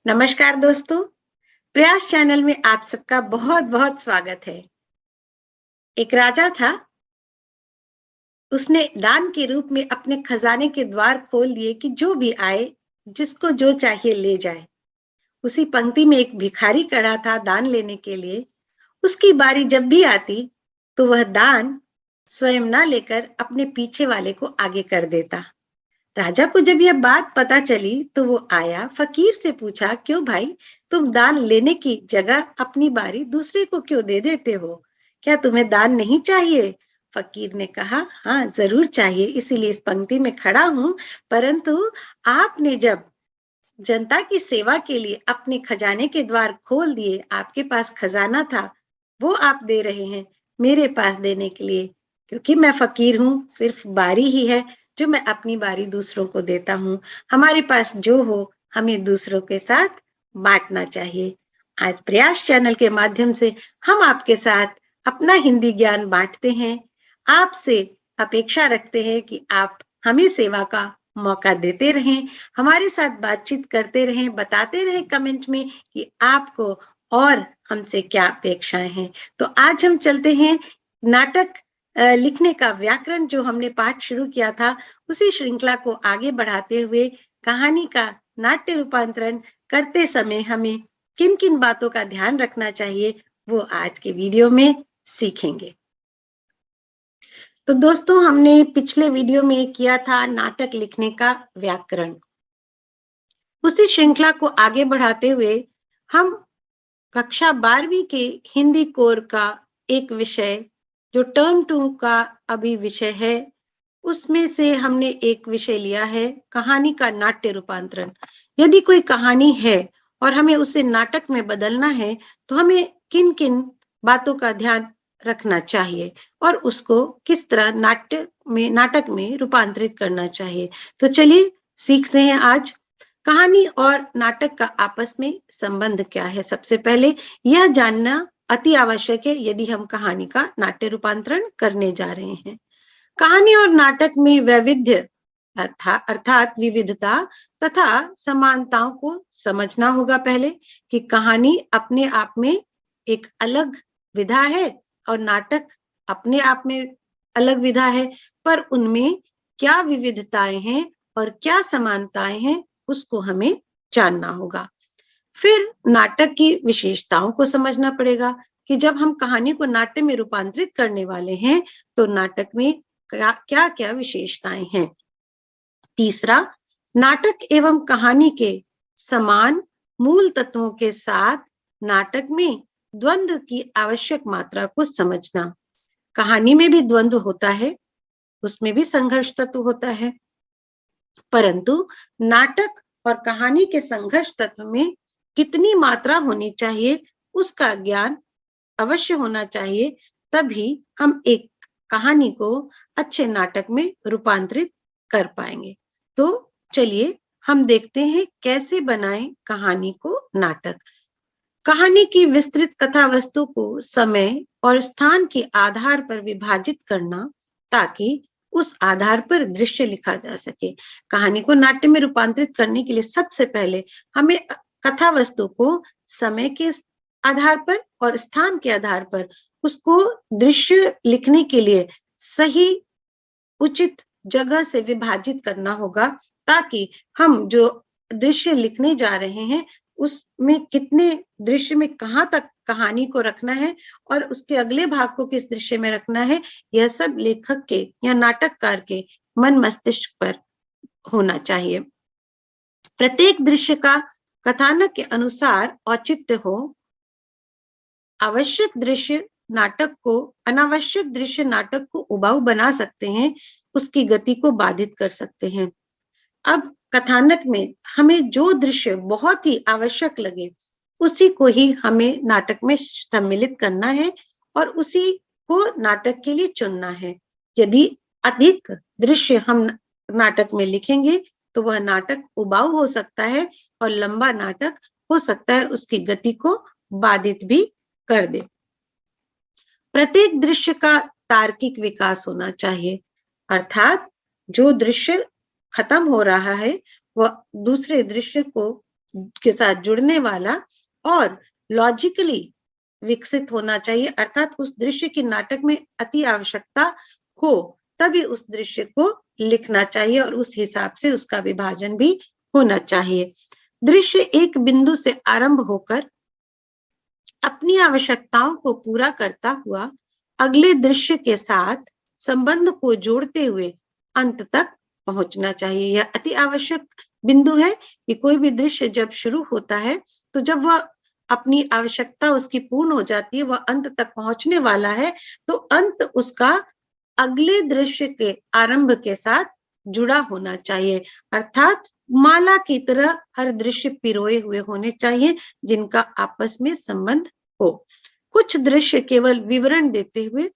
नमस्कार दोस्तों, प्रयास चैनल में आप सबका बहुत बहुत स्वागत है। एक राजा था, उसने दान के रूप में अपने खजाने के द्वार खोल दिए कि जो भी आए, जिसको जो चाहिए ले जाए। उसी पंक्ति में एक भिखारी खड़ा था दान लेने के लिए। उसकी बारी जब भी आती, तो वह दान स्वयं ना लेकर अपने पीछे वाले को आगे कर देता। राजा को जब यह बात पता चली तो वो आया, फकीर से पूछा, क्यों भाई, तुम दान लेने की जगह अपनी बारी दूसरे को क्यों दे देते हो? क्या तुम्हें दान नहीं चाहिए? फकीर ने कहा, हाँ जरूर चाहिए, इसीलिए इस पंक्ति में खड़ा हूं। परंतु आपने जब जनता की सेवा के लिए अपने खजाने के द्वार खोल दिए, आपके पास खजाना था, वो आप दे रहे हैं मेरे पास देने के लिए, क्योंकि मैं फकीर हूं, सिर्फ बारी ही है जो मैं अपनी बारी दूसरों को देता हूं। हमारे पास जो हो हमें दूसरों के साथ बांटना चाहिए। आज प्रयास चैनल के माध्यम से हम आपके साथ अपना हिंदी ज्ञान बांटते हैं। आपसे अपेक्षा रखते हैं कि आप हमें सेवा का मौका देते रहें, हमारे साथ बातचीत करते रहें, बताते रहें कमेंट में कि आपको और हमसे क्या अपेक्षाएं हैं। तो आज हम चलते हैं नाटक लिखने का व्याकरण, जो हमने पाठ शुरू किया था, उसी श्रृंखला को आगे बढ़ाते हुए कहानी का नाट्य रूपांतरण करते समय हमें किन किन बातों का ध्यान रखना चाहिए, वो आज के वीडियो में सीखेंगे। तो दोस्तों, हमने पिछले वीडियो में किया था नाटक लिखने का व्याकरण। उसी श्रृंखला को आगे बढ़ाते हुए हम कक्षा 12वीं के हिंदी कोर का एक विषय, जो टर्म 2 का अभी विषय है, उसमें से हमने एक विषय लिया है कहानी का नाट्य रूपांतरण। यदि कोई कहानी है और हमें उसे नाटक में बदलना है, तो हमें किन किन बातों का ध्यान रखना चाहिए और उसको किस तरह नाटक में रूपांतरित करना चाहिए। तो चलिए सीखते हैं आज कहानी और नाटक का आपस में संबंध क्या है। सबसे पहले यह जानना अति आवश्यक है यदि हम कहानी का नाट्य रूपांतरण करने जा रहे हैं। कहानी और नाटक में वैविध्य अर्थात विविधता तथा समानताओं को समझना होगा पहले, कि कहानी अपने आप में एक अलग विधा है और नाटक अपने आप में अलग विधा है, पर उनमें क्या विविधताएं हैं और क्या समानताएं हैं, उसको हमें जानना होगा। फिर नाटक की विशेषताओं को समझना पड़ेगा कि जब हम कहानी को नाट्य में रूपांतरित करने वाले हैं, तो नाटक में क्या क्या विशेषताएं हैं। तीसरा, नाटक एवं कहानी के समान मूल तत्वों के साथ नाटक में द्वंद्व की आवश्यक मात्रा को समझना। कहानी में भी द्वंद्व होता है, उसमें भी संघर्ष तत्व होता है, परंतु नाटक और कहानी के संघर्ष तत्व में कितनी मात्रा होनी चाहिए, उसका ज्ञान अवश्य होना चाहिए। तभी हम एक कहानी को अच्छे नाटक में रूपांतरित कर पाएंगे। तो चलिए हम देखते हैं कैसे बनाएं कहानी को नाटक। कहानी की विस्तृत कथा वस्तु को समय और स्थान के आधार पर विभाजित करना, ताकि उस आधार पर दृश्य लिखा जा सके। कहानी को नाट्य में रूपांतरित करने के लिए सबसे पहले हमें कथा वस्तु को समय के आधार पर और स्थान के आधार पर उसको दृश्य लिखने के लिए सही उचित जगह से विभाजित करना होगा, ताकि हम जो दृश्य लिखने जा रहे हैं उसमें कितने दृश्य में कहाँ तक कहानी को रखना है और उसके अगले भाग को किस दृश्य में रखना है, यह सब लेखक के या नाटककार के मन मस्तिष्क पर होना चाहिए। प्रत्येक दृश्य का कथानक के अनुसार औचित्य हो। आवश्यक दृश्य नाटक को अनावश्यक दृश्य नाटक को उबाऊ बना सकते हैं, उसकी गति को बाधित कर सकते हैं। अब कथानक में हमें जो दृश्य बहुत ही आवश्यक लगे, उसी को ही हमें नाटक में सम्मिलित करना है और उसी को नाटक के लिए चुनना है। यदि अधिक दृश्य हम नाटक में लिखेंगे तो वह नाटक उबाऊ हो सकता है और लंबा नाटक हो सकता है उसकी गति को बाधित भी कर दे। प्रत्येक दृश्य का तार्किक विकास होना चाहिए, अर्थात जो दृश्य खत्म हो रहा है वह दूसरे दृश्य को के साथ जुड़ने वाला और लॉजिकली विकसित होना चाहिए, अर्थात उस दृश्य की नाटक में अति आवश्यकता हो तभी उस दृश्य को लिखना चाहिए और उस हिसाब से उसका विभाजन भी होना चाहिए। दृश्य एक बिंदु से आरंभ होकर अपनी आवश्यकताओं को पूरा करता हुआ अगले दृश्य के साथ संबंध को जोड़ते हुए अंत तक पहुंचना चाहिए। यह अति आवश्यक बिंदु है कि कोई भी दृश्य जब शुरू होता है तो जब वह अपनी आवश्यकता उसकी पूर्ण हो जाती है, वह अंत तक पहुंचने वाला है, तो अंत उसका अगले दृश्य के आरंभ के साथ जुड़ा होना चाहिए, अर्थात माला की तरह हर दृश्य पिरोए हुए होने चाहिए जिनका आपस में संबंध हो। कुछ दृश्य केवल विवरण देते हुए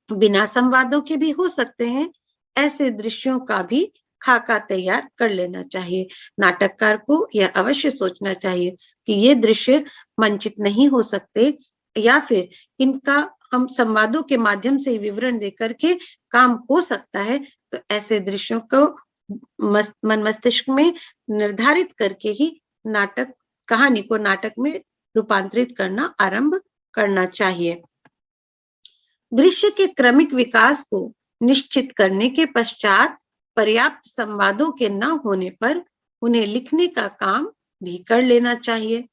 बिना संवादों के भी हो सकते हैं। ऐसे दृश्यों का भी खाका तैयार कर लेना चाहिए। नाटककार को यह अवश्य सोचना चाहिए कि ये दृश्य मंचित नहीं हो सकते या फिर इनका हम संवादों के माध्यम से विवरण देकर के काम हो सकता है, तो ऐसे दृश्यों को मन मस्तिष्क में निर्धारित करके ही कहानी को नाटक में रूपांतरित करना आरंभ करना चाहिए। दृश्य के क्रमिक विकास को निश्चित करने के पश्चात पर्याप्त संवादों के न होने पर उन्हें लिखने का काम भी कर लेना चाहिए,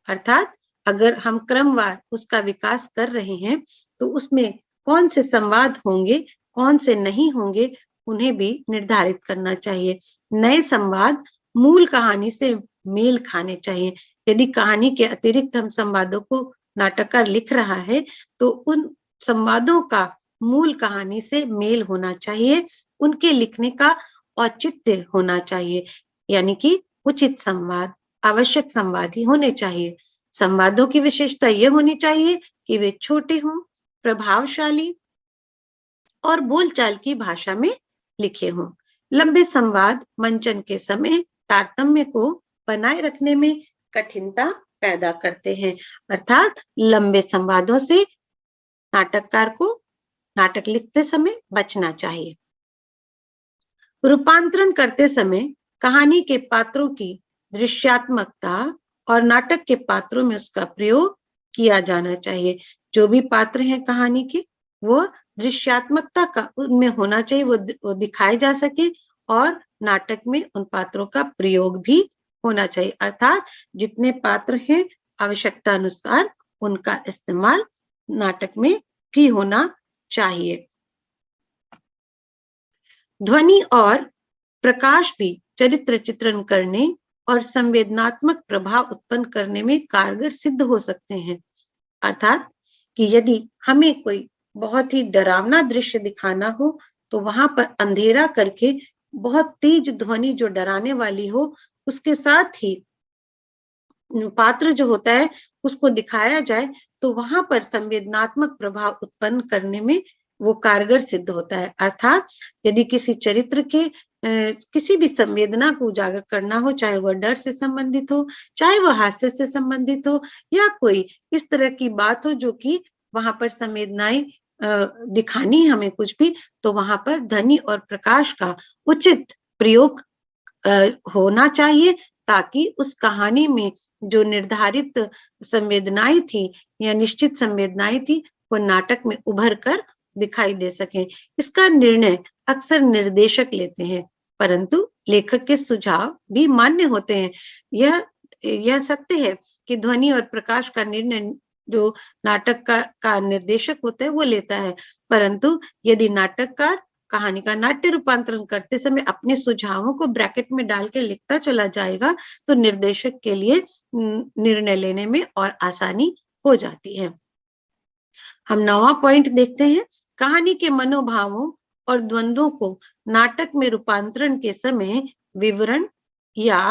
अर्थात अगर हम क्रमवार उसका विकास कर रहे हैं तो उसमें कौन से संवाद होंगे, कौन से नहीं होंगे, उन्हें भी निर्धारित करना चाहिए। नए संवाद मूल कहानी से मेल खाने चाहिए। यदि कहानी के अतिरिक्त हम संवादों को नाटककार लिख रहा है तो उन संवादों का मूल कहानी से मेल होना चाहिए, उनके लिखने का औचित्य होना चाहिए, यानी कि उचित संवाद, आवश्यक संवाद ही होने चाहिए। संवादों की विशेषता यह होनी चाहिए कि वे छोटे हों, प्रभावशाली और बोलचाल की भाषा में लिखे हों। लंबे संवाद मंचन के समय तारतम्य को बनाए रखने में कठिनता पैदा करते हैं, अर्थात लंबे संवादों से नाटककार को नाटक लिखते समय बचना चाहिए। रूपांतरण करते समय कहानी के पात्रों की दृश्यात्मकता और नाटक के पात्रों में उसका प्रयोग किया जाना चाहिए। जो भी पात्र हैं कहानी के, वो दृश्यात्मकता का उनमें होना चाहिए, वो दिखाए जा सके और नाटक में उन पात्रों का प्रयोग भी होना चाहिए, अर्थात जितने पात्र हैं आवश्यकता अनुसार उनका इस्तेमाल नाटक में भी होना चाहिए। ध्वनि और प्रकाश भी चरित्र चित्रण करने और संवेदनात्मक प्रभाव उत्पन्न करने में कारगर सिद्ध हो सकते हैं, अर्थात कि यदि हमें कोई बहुत ही डरावना दृश्य दिखाना हो तो वहां पर अंधेरा करके बहुत तेज ध्वनि जो डराने वाली हो उसके साथ ही पात्र जो होता है उसको दिखाया जाए तो वहां पर संवेदनात्मक प्रभाव उत्पन्न करने में वो कारगर सिद्ध होता है, अर्थात यदि किसी चरित्र के किसी भी संवेदना को उजागर करना हो, चाहे वह डर से संबंधित हो, चाहे वह हास्य से संबंधित हो या कोई इस तरह की बात हो जो कि वहां पर संवेदनाएं दिखानी हमें कुछ भी, तो वहां पर ध्वनि और प्रकाश का उचित प्रयोग होना चाहिए ताकि उस कहानी में जो निर्धारित संवेदनाएं थी या निश्चित संवेदनाएं थी वो नाटक में उभर कर दिखाई दे सके। इसका निर्णय अक्सर निर्देशक लेते हैं, परंतु लेखक के सुझाव भी मान्य होते हैं। यह सत्य है कि ध्वनि और प्रकाश का निर्णय जो नाटक का निर्देशक होता है वो लेता है, परंतु यदि नाटककार कहानी का नाट्य रूपांतरण करते समय अपने सुझावों को ब्रैकेट में डाल के लिखता चला जाएगा तो निर्देशक के लिए निर्णय लेने में और आसानी हो जाती है। हम 9वां पॉइंट देखते हैं। कहानी के मनोभावों और द्वंद्वों को नाटक में रूपांतरण के समय विवरण या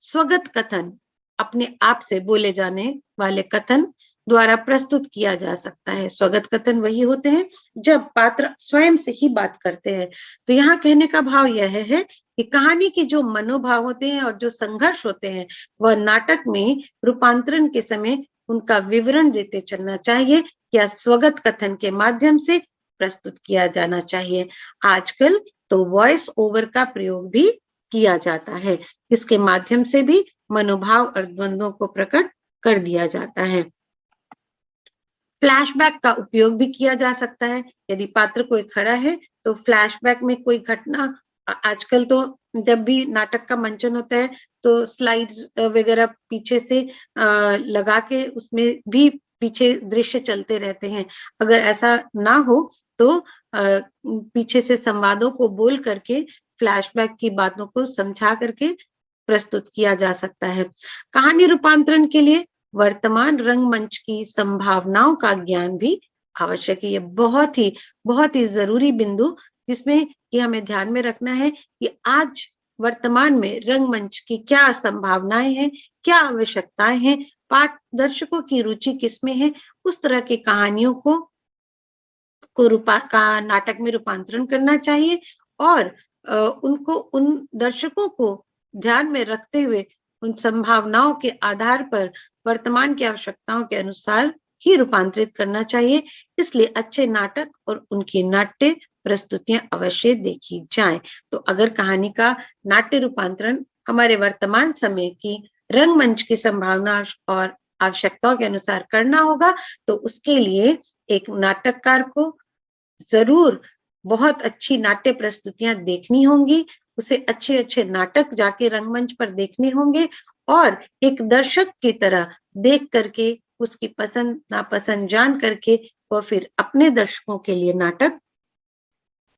स्वगत कथन, अपने आप से बोले जाने वाले कथन द्वारा प्रस्तुत किया जा सकता है। स्वगत कथन वही होते हैं जब पात्र स्वयं से ही बात करते हैं। तो यहाँ कहने का भाव यह है कि कहानी के जो मनोभाव होते हैं और जो संघर्ष होते हैं वह नाटक में रूपांतरण के समय उनका विवरण देते चलना चाहिए या स्वगत कथन के माध्यम से प्रस्तुत किया जाना चाहिए। आजकल तो वॉइस ओवर का प्रयोग भी किया जाता है, इसके माध्यम से भी मनोभाव और द्वंद्वों को प्रकट कर दिया जाता है। फ्लैशबैक का उपयोग भी किया जा सकता है। यदि पात्र कोई खड़ा है तो फ्लैशबैक में कोई घटना, आजकल तो जब भी नाटक का मंचन होता है तो स्लाइड्स वगैरह पीछे से लगा के उसमें भी पीछे दृश्य चलते रहते हैं। अगर ऐसा ना हो तो पीछे से संवादों को बोल करके फ्लैशबैक की बातों को समझा करके प्रस्तुत किया जा सकता है। कहानी रूपांतरण के लिए वर्तमान रंगमंच की संभावनाओं का ज्ञान भी आवश्यक है। ये बहुत ही जरूरी बिंदु जिसमें कि हमें ध्यान में रखना है कि आज वर्तमान में रंगमंच की क्या संभावनाएं हैं, क्या आवश्यकताएं हैं, पाठ दर्शकों की रुचि किसमें है, उस तरह की कहानियों को नाटक में रूपांतरण करना चाहिए और उनको उन दर्शकों को ध्यान में रखते हुए उन संभावनाओं के आधार पर वर्तमान की आवश्यकताओं के अनुसार ही रूपांतरित करना चाहिए। इसलिए अच्छे नाटक और उनकी नाट्य प्रस्तुतियां अवश्य देखी जाएं। तो अगर कहानी का नाट्य रूपांतरण हमारे वर्तमान समय की रंगमंच की संभावना और आवश्यकताओं के अनुसार करना होगा तो उसके लिए एक नाटककार को जरूर बहुत अच्छी नाट्य प्रस्तुतियां देखनी होंगी, उसे अच्छे अच्छे नाटक जाके रंगमंच पर देखने होंगे और एक दर्शक की तरह देख करके उसकी पसंद नापसंद जान करके वह फिर अपने दर्शकों के लिए नाटक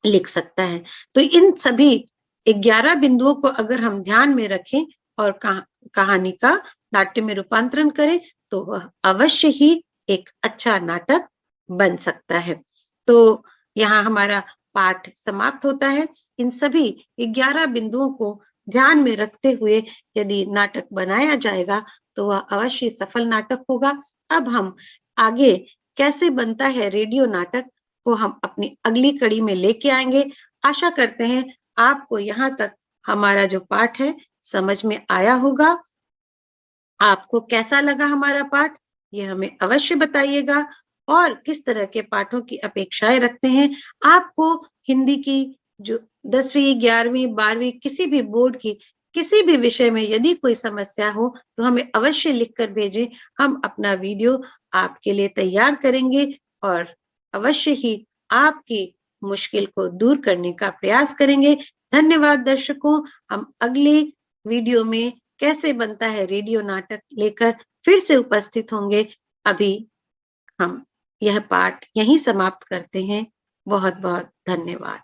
लिख सकता है। तो इन सभी 11 बिंदुओं को अगर हम ध्यान में रखें और कहानी का नाट्य में रूपांतरण करें तो वह अवश्य ही एक अच्छा नाटक बन सकता है। तो यहाँ हमारा पाठ समाप्त होता है। इन सभी 11 बिंदुओं को ध्यान में रखते हुए यदि नाटक बनाया जाएगा तो वह अवश्य सफल नाटक होगा। अब हम आगे कैसे बनता है रेडियो नाटक को हम अपनी अगली कड़ी में लेके आएंगे। आशा करते हैं आपको यहाँ तक हमारा जो पाठ है समझ में आया होगा। आपको कैसा लगा हमारा पाठ ये हमें अवश्य बताइएगा और किस तरह के पाठों की अपेक्षाएं रखते हैं। आपको हिंदी की जो 10वीं 11वीं 12वीं किसी भी बोर्ड की किसी भी विषय में यदि कोई समस्या हो तो हमें अवश्य लिख कर भेजें। हम अपना वीडियो आपके लिए तैयार करेंगे और अवश्य ही आपकी मुश्किल को दूर करने का प्रयास करेंगे। धन्यवाद दर्शकों। हम अगले वीडियो में कैसे बनता है रेडियो नाटक लेकर फिर से उपस्थित होंगे। अभी हम यह पाठ यहीं समाप्त करते हैं। बहुत बहुत धन्यवाद।